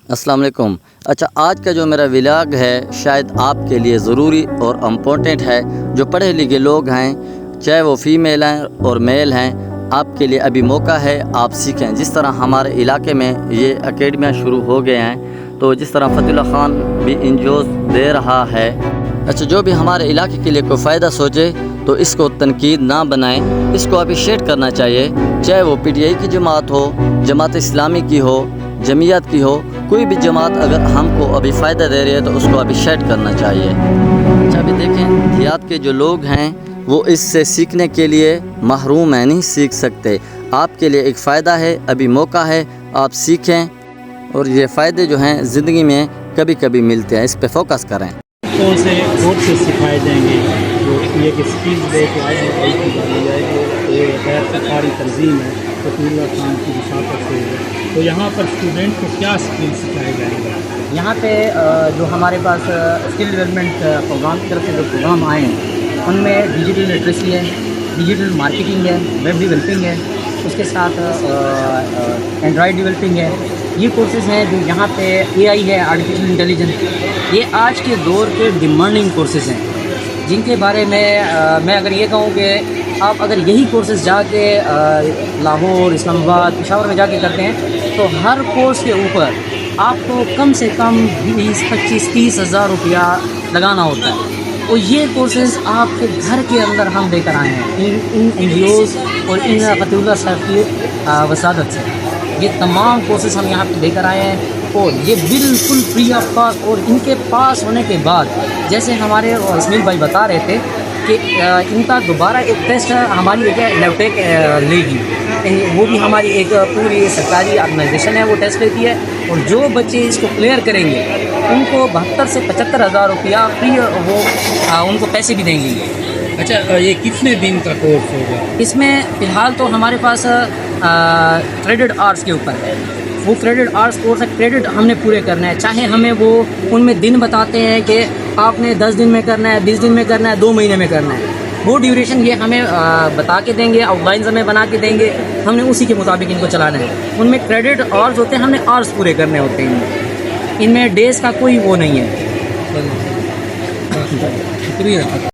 السلام علیکم۔ اچھا، آج کا جو میرا ولاگ ہے شاید آپ کے لیے ضروری اور امپورٹنٹ ہے۔ جو پڑھے لکھے لوگ ہیں، چاہے وہ فیمیل ہیں اور میل ہیں، آپ کے لیے ابھی موقع ہے، آپ سیکھیں۔ جس طرح ہمارے علاقے میں یہ اکیڈمیاں شروع ہو گئے ہیں، تو جس طرح فتح اللہ خان بھی انجوز دے رہا ہے۔ اچھا، جو بھی ہمارے علاقے کے لیے کوئی فائدہ سوچے تو اس کو تنقید نہ بنائیں، اس کو اپریشیٹ کرنا چاہیے، چاہے وہ پی ٹی آئی کی جماعت ہو، جماعت اسلامی کی ہو، جمعیت کی ہو، کوئی بھی جماعت اگر ہم کو ابھی فائدہ دے رہی ہے تو اس کو اپریشیٹ کرنا چاہیے۔ اچھا، ابھی دیکھیں دیہات کے جو لوگ ہیں وہ اس سے سیکھنے کے لیے محروم ہیں، نہیں سیکھ سکتے۔ آپ کے لیے ایک فائدہ ہے، ابھی موقع ہے، آپ سیکھیں، اور یہ فائدے جو ہیں زندگی میں کبھی کبھی ملتے ہیں، اس پہ فوکس کریں۔ کون سے کورسز سکھائے جائیں گے جو یہ کہ اسکلز دے کے آگے کی جانی جائے گی؟ یہ غیر سرکاری تنظیم ہے، فتح اللہ خان کی رفاقت سے ہے، تو یہاں پر اسٹوڈنٹ کو کیا اسکل سکھائے جائیں گے؟ یہاں پہ جو ہمارے پاس اسکل ڈیولپمنٹ پروگرام کی طرف سے جو پروگرام آئے ہیں ان میں ڈیجیٹل لٹریسی ہے، ڈیجیٹل مارکیٹنگ ہے، ویب ڈیولپنگ ہے، اس کے ساتھ اینڈرائڈ ڈیولپنگ ہے۔ یہ کورسز ہیں جو یہاں پہ اے آئی ہے، آرٹیفیشل انٹیلیجنس، یہ آج کے دور کے ڈیمانڈنگ کورسز ہیں، جن کے بارے میں میں اگر یہ کہوں کہ آپ اگر یہی کورسز جا کے لاہور، اسلام آباد، پشاور میں جا کے کرتے ہیں تو ہر کورس کے اوپر آپ کو کم سے کم 20، 25، 30 ہزار روپیہ لگانا ہوتا ہے۔ اور یہ کورسز آپ کے گھر کے اندر ہم دے کر آئے ہیں ان این جی اوز اور ان فتح اللہ صاحب کی وسادت سے۔ یہ تمام کورسز ہم یہاں پہ دے کر آئے ہیں اور یہ بالکل فری آف کاسٹ، اور ان کے پاس ہونے کے بعد جیسے ہمارے اسماعیل بھائی بتا رہے تھے کہ ان کا دوبارہ ایک ٹیسٹ ہماری ایک لیوٹیک لے گی، وہ بھی ہماری ایک پوری سرکاری آرگنائزیشن ہے، وہ ٹیسٹ لیتی ہے، اور جو بچے اس کو کلیئر کریں گے ان کو 72 سے 75 ہزار روپیہ فری وہ ان کو پیسے بھی دیں گے۔ اچھا، یہ کتنے دن کا کورس ہوگا؟ اس میں فی الحال تو ہمارے پاس کریڈٹ آرٹس کے اوپر ہے، وہ کریڈٹ آرٹس کورس ہے، کریڈٹ ہم نے پورے کرنا ہے، چاہے ہمیں وہ ان میں دن بتاتے ہیں کہ آپ نے 10 دن میں کرنا ہے، 20 دن میں کرنا ہے، 2 مہینے میں کرنا ہے، وہ ڈیوریشن یہ ہمیں بتا کے دیں گے، آؤٹ لائنز ہمیں بنا کے دیں گے، ہم نے اسی کے مطابق ان کو چلانا ہے۔ ان میں کریڈٹ آرٹس ہوتے ہیں، ہم نے آرٹس پورے کرنے ہوتے ہیں، ان میں ڈیز کا کوئی وہ نہیں ہے۔ شکریہ۔